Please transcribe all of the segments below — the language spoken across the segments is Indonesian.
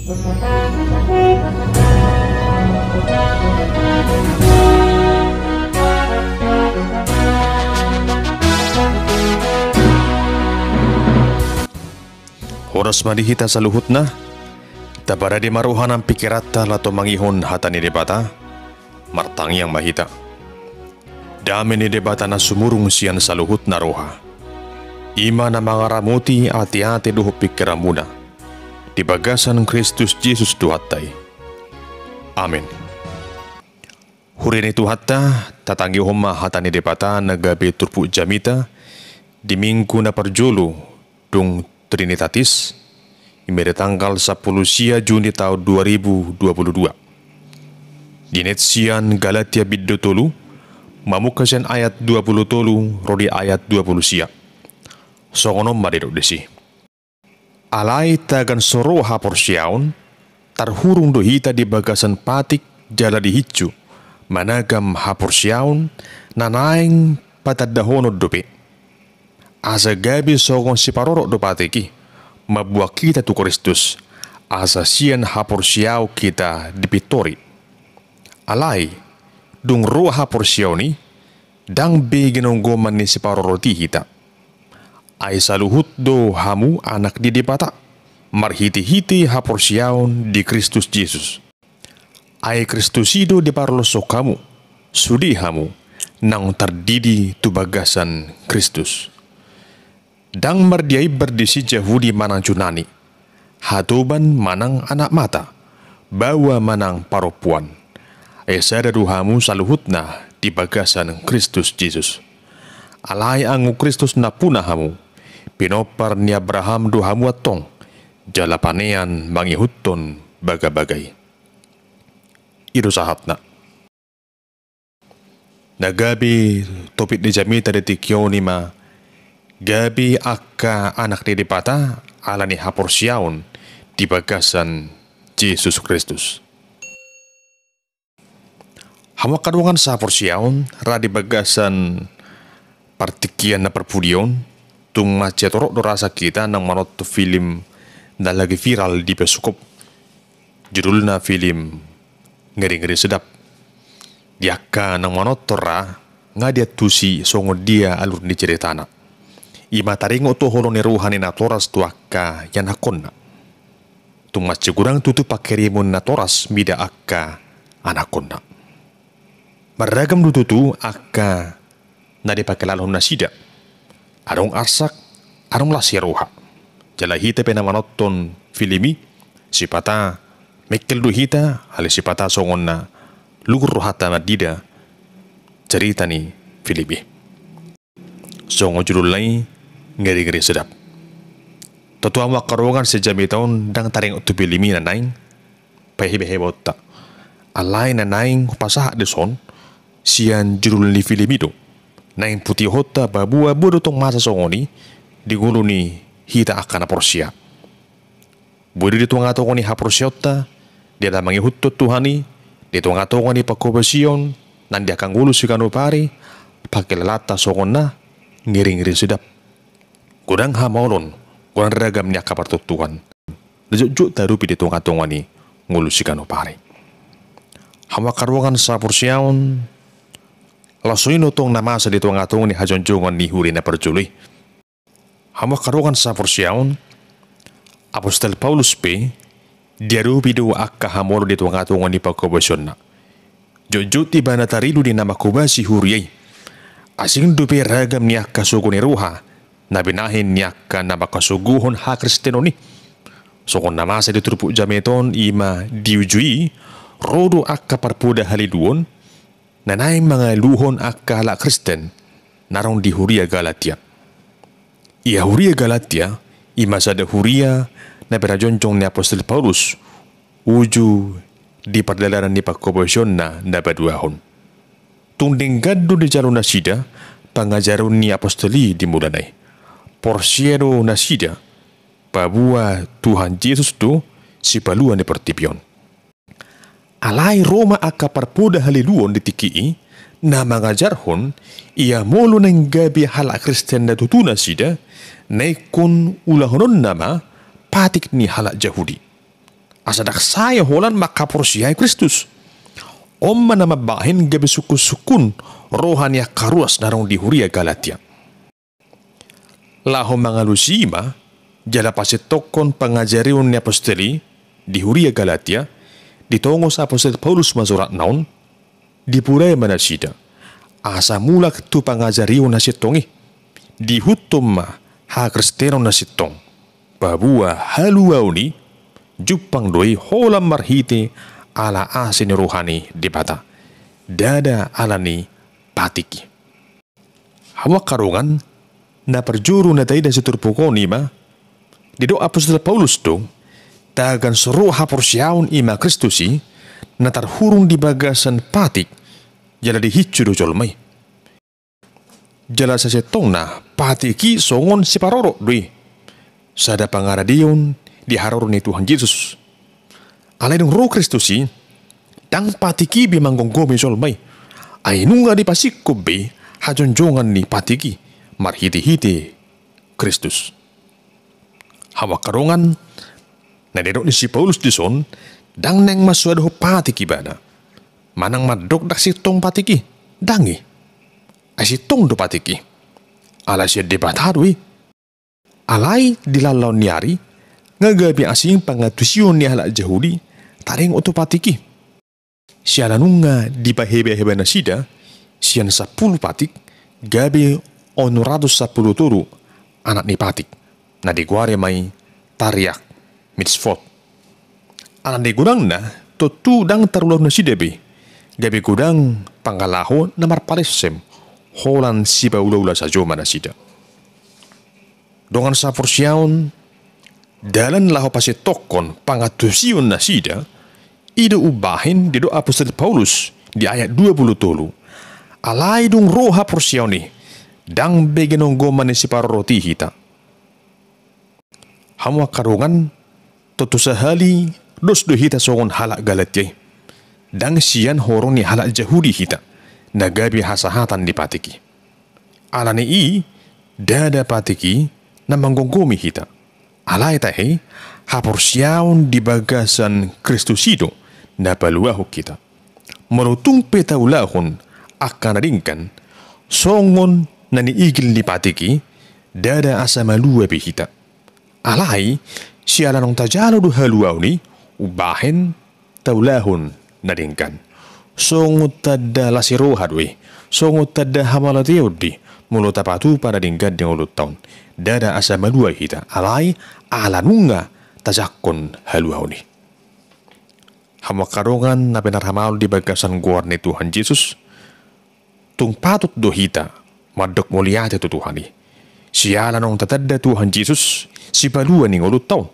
Oras madihita sa luhut na, tabara di maruhan ang pikirata lato mangihon hata ni debata, martangyang mahita. Dami ni debata na sumurong siyan sa luhut na roha. Ima na mga ramuti ati-ati duho pikiramuna, di bagasan Kristus Jesus duhatay. Amen. Huri ni tuhata, tatanggi homa hata ni debata nagabi turpu jamita, di minggu na parjolo, dung Trinitatis, imere tanggal 10 Juni tahun 2022. Dinetsian Galatia biddo tolu, mamukasan ayat 20 tolu, rodi ayat 20 sia. Songonom madero desi. Alai tagan soro hapor siaun, tarhurung dohita di bagasan patik jala di hicu, managam hapor siaun, nanaing patadahonod dope. Asa gabi sokong si parorok do patiki, mabuak kita tu Kristus, asa sian hapor siaw kita dipitori. Alai, dung roh hapor siaw ni, dang beginong goman ni si paroroti hita. Ay saluhut do hamu anak di dipata, marhiti-hiti hapor siaw di Kristus Jesus. Ay Kristusido di parlosok kamu, sudi hamu, nang terdidi tu bagasan Kristus. Dang mardiai berdisi Yahudi manang Junani, hatuban manang anak mata, bawa manang paropuan. Esa daruhamu saluhutna di bagasan Kristus Jesus. Alai angu Kristus na punahamu, pinopar ni Abraham duhamu atong, jalapanean mangihuton baga-bagay. Iru sahatna. Nagabi topik di jamita detikyo ni ma, gabi akka anak di dipata alani hapor siaun di bagasan Yesus Kristus. Hamak kadungan sa hapor siaun ra di bagasan partikian na perpudion tung macetorok do rasa kita nang manot film na lagi viral di bioskop. Judulna film ngeri-ngeri sedap. Diaka nang manot tora nga dia tusi songo dia alur di ceritana. Ima taringo to holone ruhani na toras tuaka yan hakonna. Tung macigurang tutu pakerimun na toras mida akka anakonna. Maragam dututu akka na dipakilalom na sida. Arong arsak, arong lasya ruha. Jalahita penamanoton filimi, sipata mekel duhita hali sipata songon na lugur ruhata na dida cerita ni filimi. Songo judul lain ngeri-ngeri sedap. Totua makaruangan sejami tahun dang taring utupilimi na naing pahibehe botta. Alai na naing pasah de son sian judul ni filimido. Naing putih hota babua bodo tong masa songoni digulu ni hita akan aporsia. Bodo dituang atong ni haporsia hota dia da mangihutto tuhani dituang atong ni pakobasion nandi akan gulu sikano pari pakai lata songonna ngeri-ngeri sedap. Kurang hamaulon, kurang ragam niya kapartutuhan. Najuk tarupi di tunga-tunga ni ngulusikan opare. Hama karuangan sa porsiyaon, lasuin utong namasa di tunga-tunga ni hajonjongan ni huri na perjuli. Hama karuangan sa porsiyaon, Apostol Paulus P, diarupi do akka hamolo di tunga-tunga ni pagkobasyon na. Jojo tiba na tarilu di nama kubasi huriyay. Asing dupi ragam niya kasugo ni ruha, na binahin niya ka na makasuguhon ha Kristeno ni. So kung namasa di turpu jameton ima diujui, rodo akka parpuda haliduon, na naing mga luhon akka hala Kristen, narong di Huria Galatia. Ia Huria Galatia, ima sada Huria na perajonjong ni Apostol Paulus, uju di perdalaran ni pagkobosyon na nabaduahon. Tunding gado di jalo na sida, pangajaron ni Apostoli di mulanay. Porsiero na sida, pabua Tuhan Yesus do, si paluan ni pertipion. Alay Roma akka parpuda haliluon di tiki, na mangajarhon, ia molo ng gabi hala Kristen na tutuna sida, naikon ulahonon nama, patik ni hala Yahudi. Asadak saya holan makaporsiai Kristus. Om manamabahin gabi suku-sukun rohania karuas narong di Huria Galatia. Laho mangalusima jala pasitokon pangajariun ni apostoli di Huria Galatia ditongo sa apostol Paulus masurat naon di purai manasida. Asa mulak tu pangajariun na sitongi di hutum ha kristero na sitong babua haluau ni jupang doi holam marhite ala asin rohani di bata dada alani patiki hawa karungan na perjuru na tayo na si turpukon ima di do apostol Paulus do tagan suruh haporsyaun ima Kristusi na tarhurung di bagasan patik jala di hicu do jolmay jala sa setong na patiki songon si paroro doi sada pangaradiyon di haror ni Tuhan Yesus alay ng roh Kristusi dang patiki bi manggonggomi solmay ay nunga di pasikubbe hajonjongan ni patiki marhiti-hiti Kristus hawa karungan na dedok ni si Paulus dison dang neng masuado patiki bana manang madok dak sitong patiki dangi ay sitong do patiki ala siya debatadwi alay dilalaw niyari ngagabi asing pangatusyon ni halak Jahudi taring otopatiki. Siya nunga di pahebe-hebe na sida, siyan 10 patik, gabi onurados 10 turu, anak ni patik, na digwari may tariak, mitzvot. Anak ni gudang na, tutudang tarulaw na sidabi, gabi gudang pangalaho na marparesem, holan si paulaula sa joma na sida. Dongan sa porsyaon, dalan laho pasitokon pangatusiyon na sida, ido ubahin di do apostol Paulus di ayat 20 tolu. Alay dung roha porsyaon ni, dang begenong goman ni si paroroti hita. Hamwa karungan, totusahali dos do hita songon halak Galatia. Dang siyan horong ni halak Jahudi hita, nagabi hasahatan di patiki. Alani i, dada patiki na manggonggomi hita. Alay tahe, haporsyaon di bagasan Kristusido na paluahok kita. Menutung petaulahon akan naringkan, songon na niigil ni patiki, dada asa malua bihita. Alay, siya lanong tajalo do haluaw ni, ubahin taulahon naringkan. Songot tada lasirohadwe, songot tada hamalatiod mulo tapatu pada dingkat dengan ulut tahun. Dada asa malua hita. Alay, alanunga tajakon haluaw ni. Hamakarongan na pinarhamal di bagasan guar ni Tuhan Yesus, tung patut do hita, madok mulia tu Tuhan ni. Siya lanong tatanda Tuhan Yesus, si balua ning ulut tahun.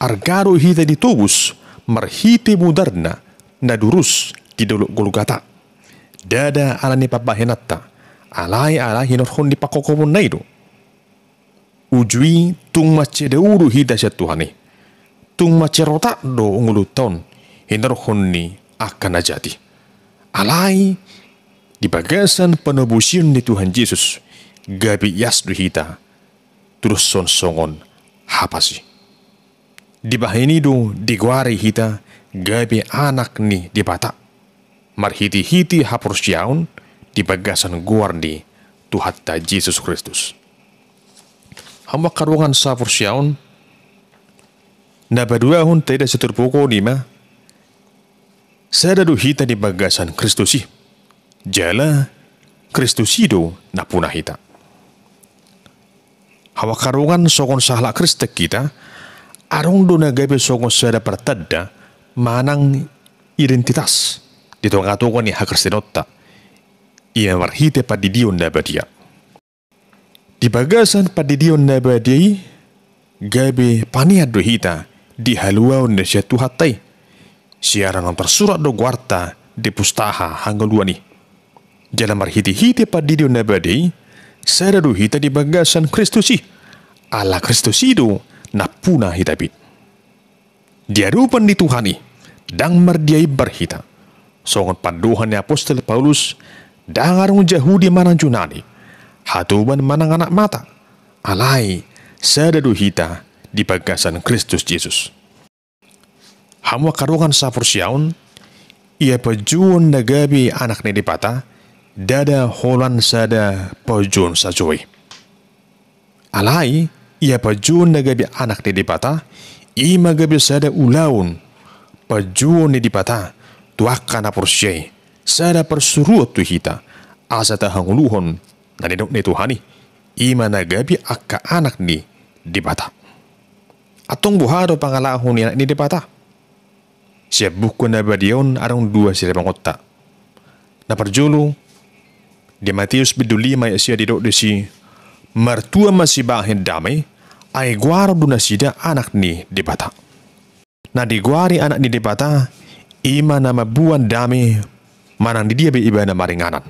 Argaro hita ditubus, marhiti mudarna, na durus di dolok Golgata. Dada ala ni pabahenata, alay hinorhon di pakokomon na ito. Ujui tung mace deuru hita siya Tuhan ni. Tung mace rotak do unguluton, hinorhon ni akan najati. Alay, di bagasan penebusian ni Tuhan Yesus, gabi yas do hita, terus songon hapasi. Di bahini do digwari hita, gabi anak ni di bata. Marhiti-hiti haporsyaon di bagasan guar ni Tuhan ta Yesus Kristus. Hamba karungan sa porsyaon na baduahon tayo sa turpuko ni ma sa daduhita di bagasan Kristusi. Jala Kristusido na punahita. Hawa karungan sokon sahala Kristek kita arong do na gabi sokon sa dapartadda manang identitas dito ang atungan ni Hakristenotta iya marhite padidion na badia. Di bagasan padidion na badia gabi paniad do hita di haluaw na siya tuhatay siya ang tersurat do guarta di pustaha hanggang luwa ni. Jala marhiti-hiti padidion na badia sa do hita di bagasan Kristusi ala Kristusido na puna hitabit. Diarupan ni Tuhan ni dang mardiay barhita. Songon panduhan ni Apostol Paulus dangarong Jahudi manang Junani hatuban manang anak mata alay sa daduhita di bagasan Kristus Yesus. Hamu karungan sapursiaun, ia pejuan nagabi anak ni dipata, dada holan sada pejuan sajoi. Alai, ia pejuan nagabi anak ni dipata, ima gabi sada ulaun, pejuan ni dipata, tuakan apursiai, sada persuruat tu hita, asa tahanguluhon, nanidok ni Tuhani, ima nagabi akka anak ni dipata. Atong buhado pangalahon ni anak ni dipata. Siap buku na badion arang dua sila pangotta. Na perjulu, di Matius 5 siya didok di si mertua masibahin damai, ay guaro do na sida anak ni dipata. Na diguari anak ni dipata, ima na mabuan dami manang di dia iba na maringanan.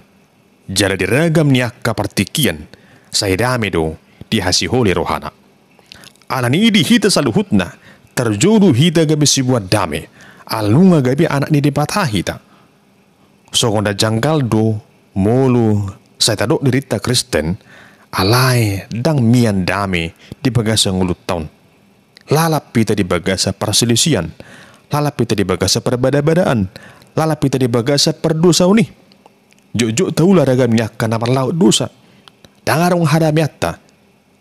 Jala diragam niya kapartikian, say dami do di hasiholi rohana. Alani idi hita saluhut na, terjulu hita gabi sibuat dami, alunga gabi anak ni dipata hita. So kung janggal do, mulu, say tadok dirita Kristen, alay dang mian dami di bagasa ngulut taon. Lalap pita di bagasa perselisian, lalap pita di bagasa perbada-badaan, lalap pita di bagasa perdosa uni. Juk-juk taulah ragam niya kana marlaut dosa. Dangarong hadamiatta,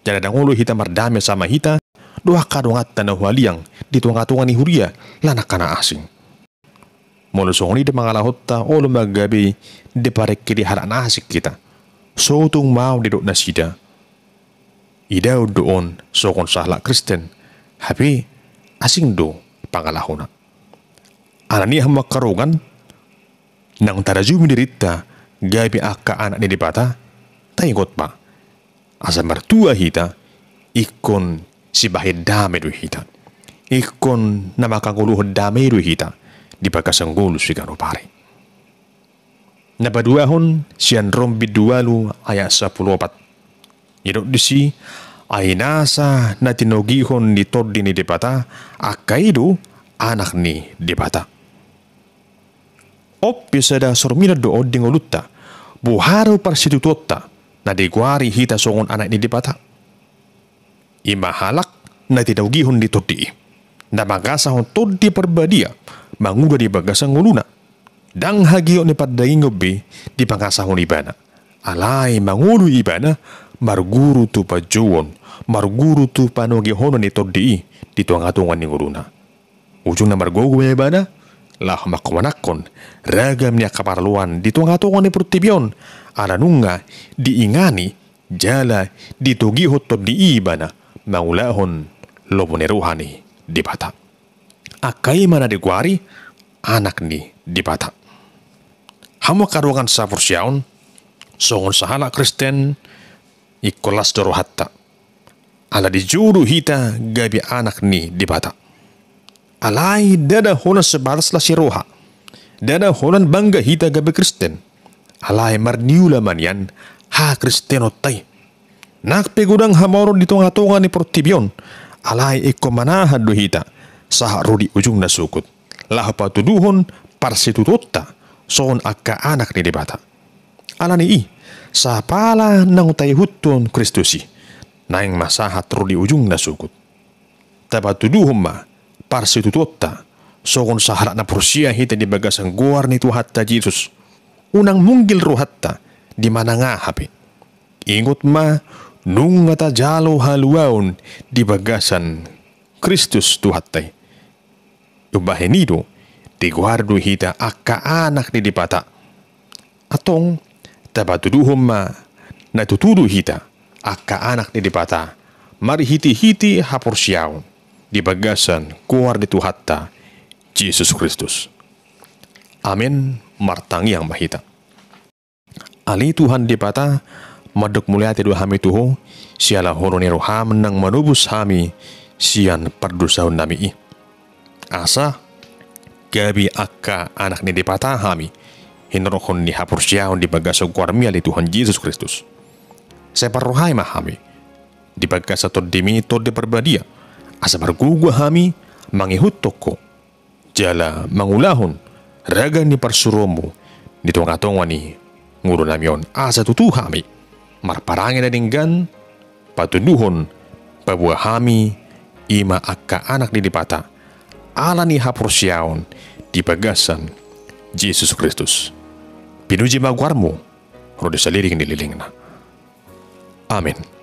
jadi dangulu hita mardame sama hita, doa kadongat na waliang di tunga-tunga ni huria lanak kana asing. Molusong ni de mangalahotta o lumagabi de parek di haran asik kita. Sotung mau didok nasida. Idaw doon sokon sahla Kristen, habi asing do pangalahona. Anani hama karongan nang tarajumi dirita gabi akka anak ni dipata, taingot pa. Asa mertua hita, ikon si bahid dame do hita. Ikon na makanguluh dame do hita, di pagkasanggulus si ganopare. Napaduahon siyan rombi dualu ayat 14. Yadok disi, ay nasa na tinogihon ni Todi ni dipata, akaido anak ni dipata. Oppi sada sormina dood dingolutta, buharo parsitutota, na diguari hita songon anak ni dipata. Imahalak na tinogihon ni Todi, na magasahon Todi perbadia, manguga di bagasang nguluna. Dang hagio ni padaingobi di pangasahon ibana. Alay mangulu ibana, marguru tu pajuon, marguru tu panogihono ni Todi di tuang-tuangan ni nguluna. Ujung na margogo ibana, lah makwanakon, ragam niya kaparluan di tuang-tuangan ni Purtibion, alanunga diingani, jala ditugihot Todi ibana, mangulahon lobo ni ruhani di bata. Akai mana diguari, anak ni dipata. Hamu karuangan sa persyaun, songon sahala Kristen, ikolas doro hatta. Ala dijuru hita gabi anak ni dipata. Alay dada honan sebalas la si roha. Dada honan bangga hita gabi Kristen. Alay marniula man yan, ha Kristeno tay. Nakpegudang hamoron di tunga-tunga ni Portibion. Alay ikomanahan do hita, sah rudi ujung na sukut. Lah patuduhon parsitutota soon akka anak ni dipata. Alani sa pala nang tayhuton Kristusi naing masahat rudi ujung na sukut. Tapatuduhon ma parsitutota soon sa harak na porsiya hita di bagasang guar ni Tuhatta Jesus. Unang munggil ruhatta di mana nga hapi. Ingot ma nung ngata jalo haluaon di bagasan Kristus Tuhattay. Ubahenido, di guardo hita akka anak ni dipata. Atong, tabatuduhom ma, natutudo hita akka anak ni dipata, marihiti-hiti haporsyaw, di bagasan kuar di Tuhatta, Jesus Kristus. Amin, martangi ang mahita. Ali Tuhan dipata, madok mulyati do hami tuho, siala hono ni roham nang manubus hami, siyan pardusaon nami asa gabi akka anak ni dipata hami hinrohon ni hapursyaon di bagasa guarmia li Tuhan Yesus Kristus. Separohay mahami di bagasa todimi tode perbadia asa margugu hami mangihut toko jala mangulahon raga ni parsuromu di tonga-tonga ni nguro namion asa tutu hami marparangin na dinggan patuduhon pabuah hami ima akka anak ni dipata alani haporsiaon di bagasan Yesus Kristus. Pinuji maguarmu, rode saliring nililingna. Amin.